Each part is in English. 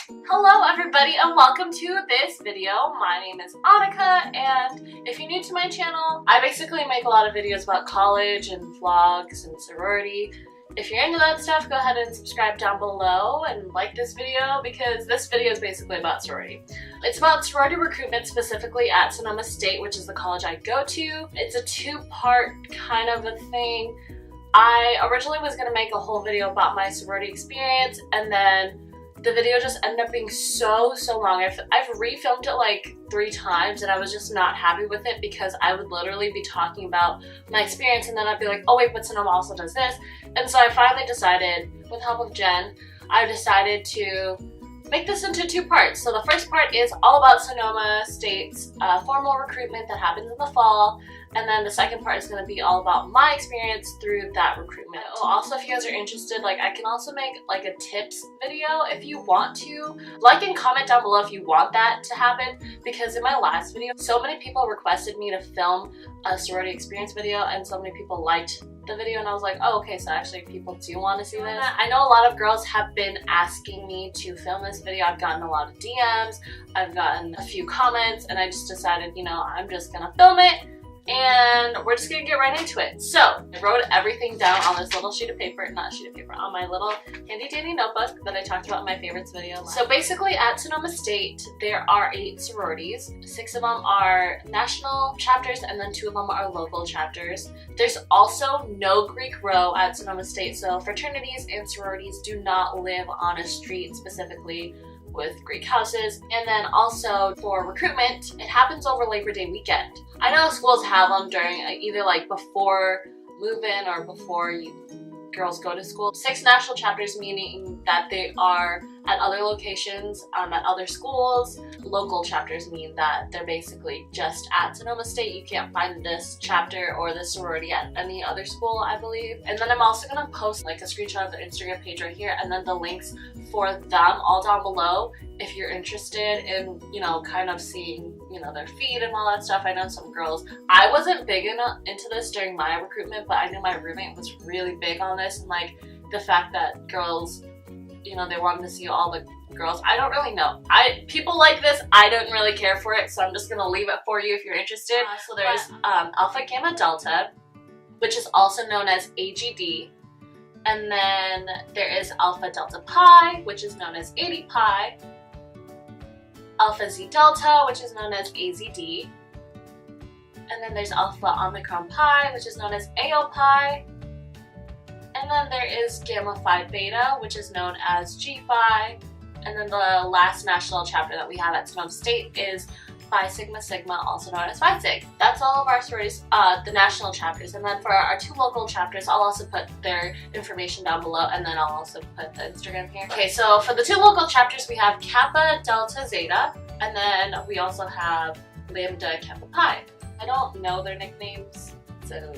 Hello everybody and welcome to this video. My name is Annika, and if you're new to my channel, I basically make a lot of videos about college and vlogs and sorority. If you're into that stuff, go ahead and subscribe down below and like this video because this video is basically about sorority. It's about sorority recruitment, specifically at Sonoma State, which is the college I go to. It's a two-part kind of a thing. I originally was going to make a whole video about my sorority experience, and then the video just ended up being so long. I've refilmed it like 3 times and I was just not happy with it because I would literally be talking about my experience and then I'd be like, oh wait, but Sonoma also does this. And so I finally decided, with the help of Jen, I decided to make this into 2 parts. So the first part is all about Sonoma State's formal recruitment that happens in the fall, and then the second part is going to be all about my experience through that recruitment. Also, if you guys are interested, like, I can also make like a tips video if you want to. Like and comment down below if you want that to happen, because in my last video, so many people requested me to film a sorority experience video and so many people liked the video, and I was like, oh, okay, so actually people do want to see this. I know a lot of girls have been asking me to film this video. I've gotten a lot of DMs, I've gotten a few comments, and I just decided, you know, I'm just gonna film it and we're just gonna get right into it. So I wrote everything down on this little sheet of paper, not sheet of paper, on my little handy dandy notebook that I talked about in my favorites video. So basically at Sonoma State, there are 8 sororities. 6 of them are national chapters and then 2 of them are local chapters. There's also no Greek row at Sonoma State, so fraternities and sororities do not live on a street specifically with Greek houses. And then also for recruitment, it happens over Labor Day weekend. I know schools have them during either like before move-in or before girls go to school. 6 national chapters, meaning that they are at other locations, at other schools. Local chapters mean that they're basically just at Sonoma State. You can't find this chapter or this sorority at any other school, I believe. And then I'm also gonna post like a screenshot of the Instagram page right here, and then the links for them all down below if you're interested in, you know, kind of seeing, you know, their feed and all that stuff. I know some girls, I wasn't big into this during my recruitment, but I knew my roommate was really big on this, and like the fact that girls, you know, they wanted to see all the girls. I don't really know. People like this, I don't really care for it, so I'm just gonna leave it for you if you're interested. So there's Alpha Gamma Delta, which is also known as AGD. And then there is Alpha Delta Pi, which is known as AD Pi. Alpha Z Delta, which is known as AZD. And then there's Alpha Omicron Pi, which is known as AO Pi. And then there is Gamma Phi Beta, which is known as G Phi. And then the last national chapter that we have at Sonoma State is Phi Sigma Sigma, also known as Phi Sig. That's all of our sororities, the national chapters. And then for our 2 local chapters, I'll also put their information down below, and then I'll also put the Instagram here. Okay, so for the 2 local chapters, we have Kappa Delta Zeta, and then we also have Lambda Kappa Pi. I don't know their nicknames, so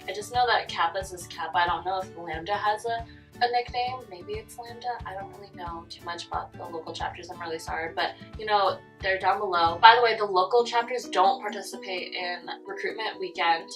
I just know that Kappa's is Kappa. I don't know if Lambda has a nickname. Maybe it's Lambda. I don't really know too much about the local chapters. I'm really sorry, but you know, they're down below. By the way, the local chapters don't participate in recruitment weekend.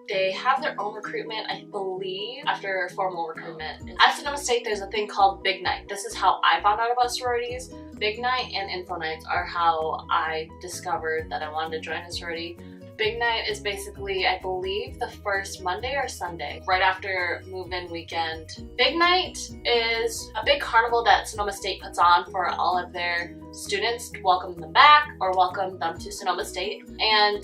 They have their own recruitment, I believe, after formal recruitment. At Sonoma State, there's a thing called Big Night. This is how I found out about sororities. Big Night and Info Nights are how I discovered that I wanted to join a sorority. Big Night is basically, I believe, the first Monday or Sunday, right after move-in weekend. Big Night is a big carnival that Sonoma State puts on for all of their students to welcome them back or welcome them to Sonoma State. And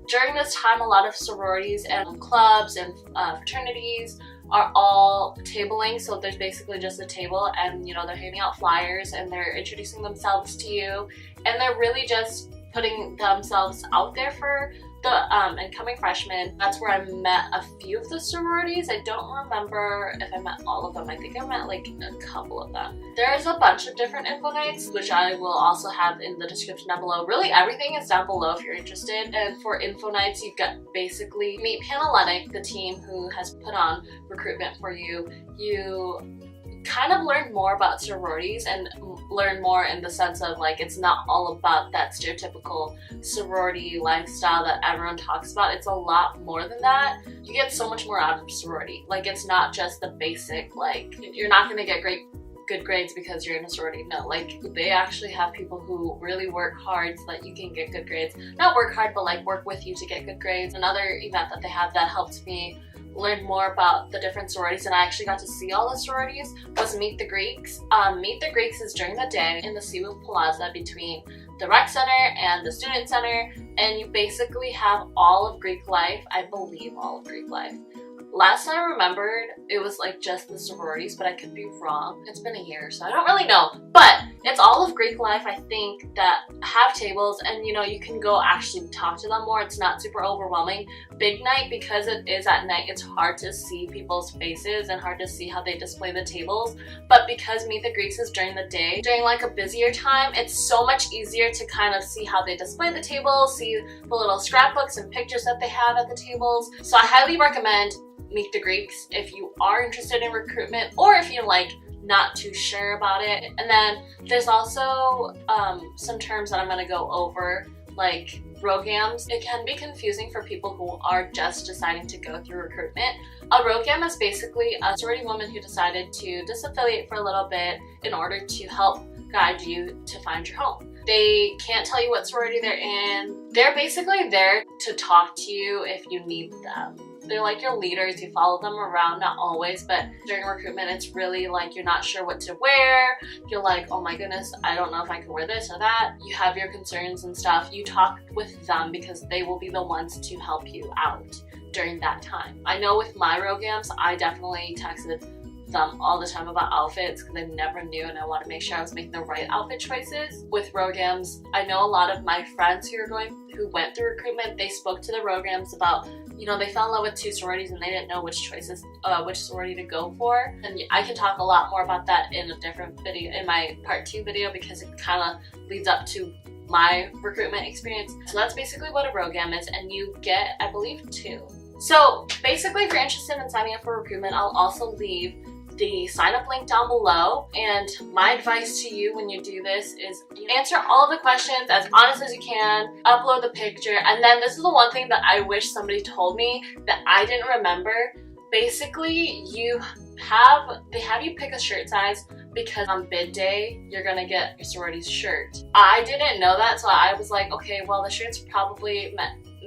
during this time, a lot of sororities and clubs and fraternities are all tabling. So there's basically just a table, and you know, they're handing out flyers and they're introducing themselves to you, and they're really just putting themselves out there for the incoming freshmen. That's where I met a few of the sororities. I don't remember if I met all of them. I think I met like a couple of them. There's a bunch of different info nights, which I will also have in the description down below. Really, everything is down below if you're interested. And for info nights, you get basically meet Panhellenic, the team who has put on recruitment for you. You kind of learn more about sororities and learn more in the sense of like, it's not all about that stereotypical sorority lifestyle that everyone talks about. It's a lot more than that. You get so much more out of sorority. Like, it's not just the basic, like, you're not gonna get good good grades because you're in a sorority. No, like they actually have people who really work hard so that you can get good grades. Not work hard, but like work with you to get good grades. Another event that they have that helped me learn more about the different sororities, and I actually got to see all the sororities, was Meet the Greeks. Meet the Greeks is during the day in the Seawood Plaza between the Rec Center and the Student Center, and you basically have all of Greek life. I believe all of Greek life. Last time I remembered, it was like just the sororities, but I could be wrong. It's been a year, so I don't really know. But it's all of Greek life, I think, that have tables, and you know, you can go actually talk to them more. It's not super overwhelming. Big night, because it is at night, it's hard to see people's faces and hard to see how they display the tables. But because Meet the Greeks is during the day, during like a busier time, it's so much easier to kind of see how they display the tables, see the little scrapbooks and pictures that they have at the tables. So I highly recommend Meet the Greeks if you are interested in recruitment, or if you're like not too sure about it. And then there's also some terms that I'm going to go over, like ROGAMs. It can be confusing for people who are just deciding to go through recruitment. A ROGAM is basically a sorority woman who decided to disaffiliate for a little bit in order to help guide you to find your home. They can't tell you what sorority they're in. They're basically there to talk to you if you need them. They're like your leaders. You follow them around, not always, but during recruitment, it's really like you're not sure what to wear. You're like, oh my goodness, I don't know if I can wear this or that. You have your concerns and stuff. You talk with them because they will be the ones to help you out during that time. I know with my ROGAMs, I definitely texted them all the time about outfits because I never knew, and I want to make sure I was making the right outfit choices. With ROGAMs, I know a lot of my friends who went through recruitment, they spoke to the ROGAMs about, you know, they fell in love with two sororities and they didn't know which sorority to go for. And I can talk a lot more about that in a different video, in my part 2 video, because it kind of leads up to my recruitment experience. So that's basically what a ROGAM is, and you get, I believe, 2. So basically, if you're interested in signing up for recruitment, I'll also leave the sign up link down below, and my advice to you when you do this is answer all of the questions as honest as you can, upload the picture, and then this is the one thing that I wish somebody told me that I didn't remember. Basically, they have you pick a shirt size because on bid day you're gonna get your sorority's shirt. I didn't know that, so I was like, okay, well the shirt's probably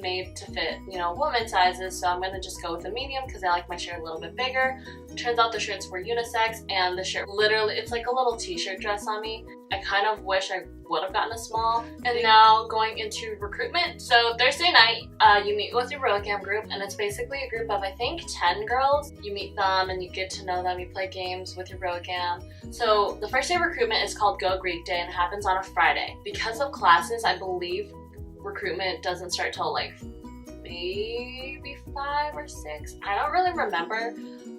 made to fit, you know, women's sizes, so I'm gonna just go with a medium because I like my shirt a little bit bigger. Turns out the shirts were unisex, and the shirt literally, it's like a little t-shirt dress on me. I kind of wish I would have gotten a small. And now going into recruitment. So Thursday night, you meet with your ROGAM group, and it's basically a group of, I think, 10 girls. You meet them and you get to know them, you play games with your ROGAM. So the first day of recruitment is called Go Greek Day, and it happens on a Friday. Because of classes, I believe recruitment doesn't start till like maybe 5 or 6. I don't really remember.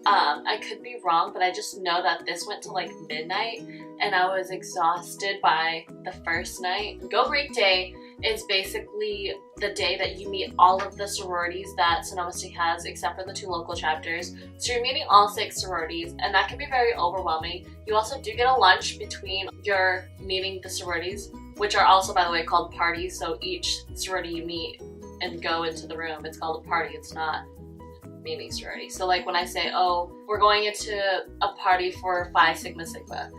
I could be wrong, but I just know that this went to like midnight and I was exhausted by the first night. Go Greek Day is basically the day that you meet all of the sororities that Sonoma State has, except for the 2 local chapters. So you're meeting all 6 sororities, and that can be very overwhelming. You also do get a lunch between your meeting the sororities, which are also, by the way, called parties. So each sorority you meet and go into the room, it's called a party. It's not meeting sorority. So like when I say, oh, we're going into a party for Phi Sigma Sigma,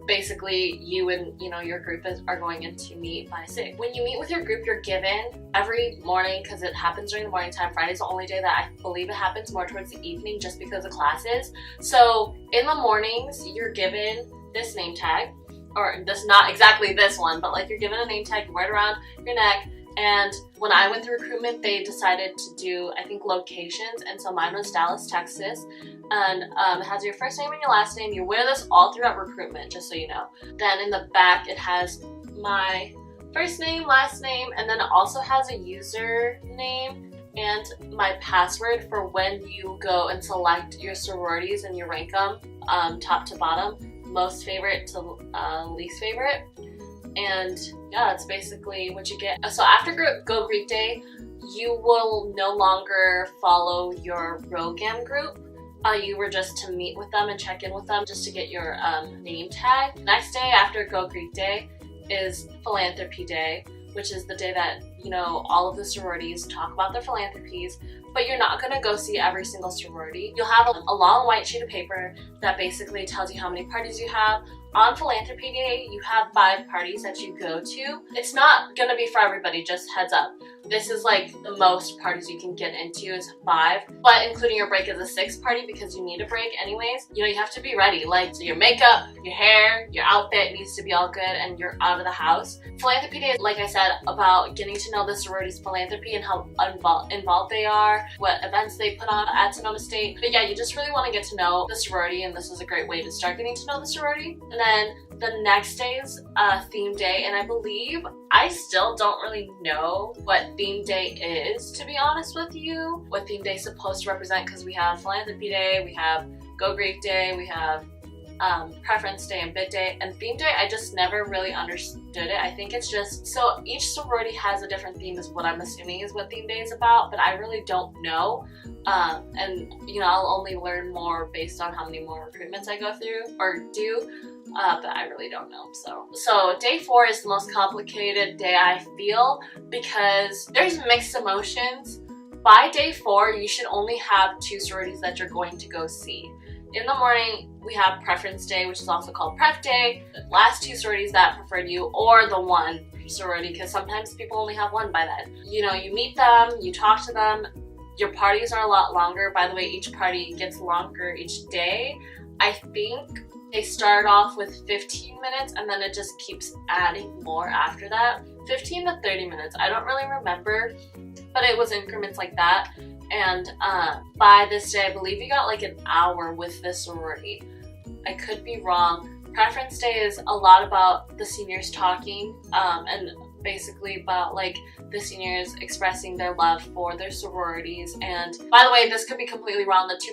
basically you and your group are going in to meet Phi Sig. When you meet with your group, you're given every morning, because it happens during the morning time. Friday's the only day that I believe it happens more towards the evening just because of classes. So in the mornings, you're given this name tag, or this, not exactly this one, but like you're given a name tag, you wear it around your neck. And when I went through recruitment, they decided to do, I think, locations, and so mine was Dallas, Texas, and it has your first name and your last name. You wear this all throughout recruitment, just so you know. Then in the back, it has my first name, last name, and then it also has a username and my password for when you go and select your sororities and you rank them top to bottom, most favorite to least favorite. And yeah, that's basically what you get. So after Go Greek Day, you will no longer follow your ROGAM group. You were just to meet with them and check in with them just to get your name tag. Next day after Go Greek Day is Philanthropy Day, which is the day that, you know, all of the sororities talk about their philanthropies, but you're not gonna go see every single sorority. You'll have a long white sheet of paper that basically tells you how many parties you have. On Philanthropy Day, you have 5 parties that you go to. It's not gonna be for everybody, just heads up. This is like the most parties you can get into is 5, but including your break is a 6th party because you need a break anyways. You know, you have to be ready. Like, so your makeup, your hair, your outfit needs to be all good and you're out of the house. Philanthropy Day is, like I said, about getting to know the sorority's philanthropy and how involved they are, what events they put on at Sonoma State. But yeah, you just really want to get to know the sorority, and this is a great way to start getting to know the sorority. And then the next day is theme day, and I believe I still don't really know what theme day is, to be honest with you. What theme day is supposed to represent, because we have Philanthropy Day, we have Go Greek Day, we have Preference Day and Bid Day, and theme day I just never really understood it. I think it's just, so each sorority has a different theme is what I'm assuming is what theme day is about, but I really don't know. And you know, I'll only learn more based on how many more recruitments I go through or do, but I really don't know. So day 4 is the most complicated day, I feel, because there's mixed emotions. By day 4, you should only have 2 sororities that you're going to go see. In the morning, we have Preference Day, which is also called Pref Day. The last 2 sororities that preferred you, or the 1 sorority, because sometimes people only have 1 by then. You know, you meet them, you talk to them. Your parties are a lot longer. By the way, each party gets longer each day. I think they start off with 15 minutes and then it just keeps adding more after that. 15 to 30 minutes. I don't really remember, but it was increments like that. And by this day, I believe you got like an hour with this sorority. I could be wrong. Preference Day is a lot about the seniors talking and basically about like the seniors expressing their love for their sororities. And by the way, this could be completely wrong. The 2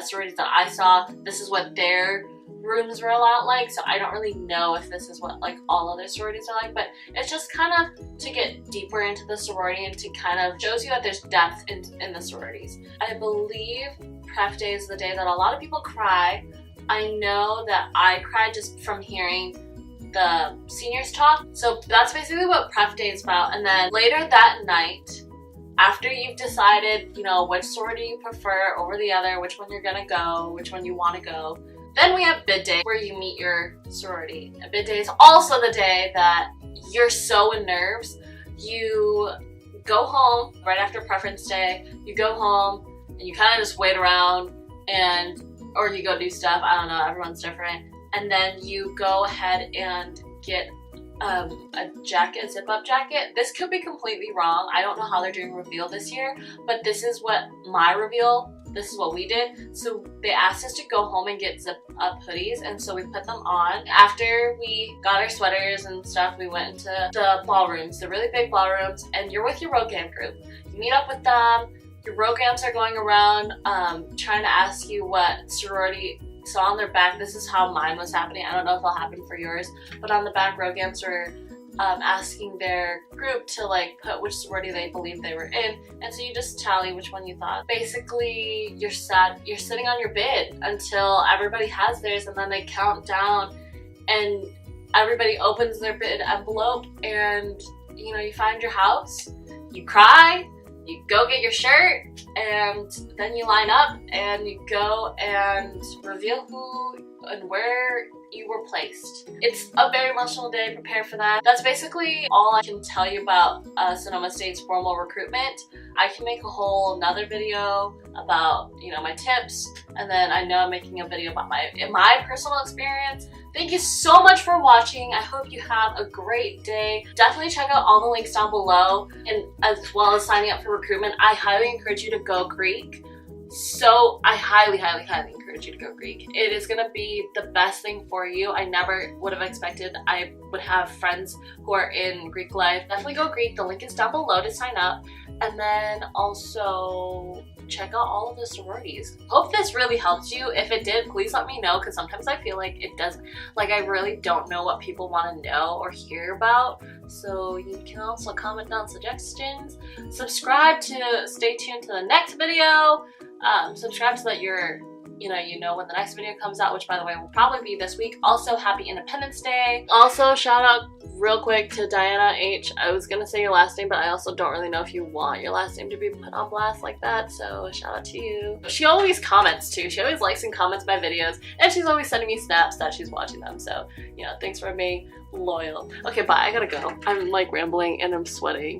sororities that I saw, this is what their rooms were a lot like, so I don't really know if this is what like all other sororities are like, but it's just kind of to get deeper into the sorority and to kind of shows you that there's depth in the sororities. I believe Pref Day is the day that a lot of people cry. I know that I cried just from hearing the seniors talk, so that's basically what Pref Day is about. And then later that night, after you've decided, you know, which sorority you prefer over the other, which one you're gonna go, which one you want to go, then we have Bid Day, where you meet your sorority. And Bid Day is also the day that you're so in nerves. You go home right after Preference Day. You go home and you kind of just wait around, and or you go do stuff. I don't know. Everyone's different. And then you go ahead and get a jacket, a zip-up jacket. This could be completely wrong. I don't know how they're doing reveal this year, but this is what my reveal. This is what we did. So they asked us to go home and get zip-up hoodies, and so we put them on. After we got our sweaters and stuff, we went into the ballrooms, the really big ballrooms, and you're with your RoGam group. You meet up with them. Your RoGams are going around trying to ask you what sorority. So on their back, this is how mine was happening. I don't know if it'll happen for yours, but on the back, RoGams were asking their group to like put which sorority they believed they were in, and so you just tally which one you thought. Basically, you're sitting on your bid until everybody has theirs, and then they count down, and everybody opens their bid envelope, and you know, you find your house, you cry, you go get your shirt, and then you line up and you go and reveal who and where you were placed. It's a very emotional day. Prepare for that. That's basically all I can tell you about Sonoma State's formal recruitment. I can make a whole another video about, you know, my tips, and then I know I'm making a video about my personal experience. Thank you so much for watching. I hope you have a great day. Definitely check out all the links down below, and as well as signing up for recruitment. I highly encourage you to go Greek. So I highly encourage you to go Greek. It is gonna be the best thing for you. I never would have expected I would have friends who are in Greek life. Definitely go Greek. The link is down below to sign up. And then also check out all of the sororities. Hope this really helped you. If it did, please let me know, because sometimes I feel like it doesn't, like I really don't know what people want to know or hear about. So you can also comment down suggestions. Subscribe to stay tuned to the next video. Subscribe so that you know when the next video comes out, which by the way will probably be this week. Also, happy Independence Day. Also, shout out real quick to Diana H. I was gonna say your last name, but I also don't really know if you want your last name to be put on blast like that, so shout out to you. She always comments too. She always likes and comments my videos, and she's always sending me snaps that she's watching them, so, you know, thanks for being loyal. Okay, bye, I gotta go. I'm like rambling and I'm sweating.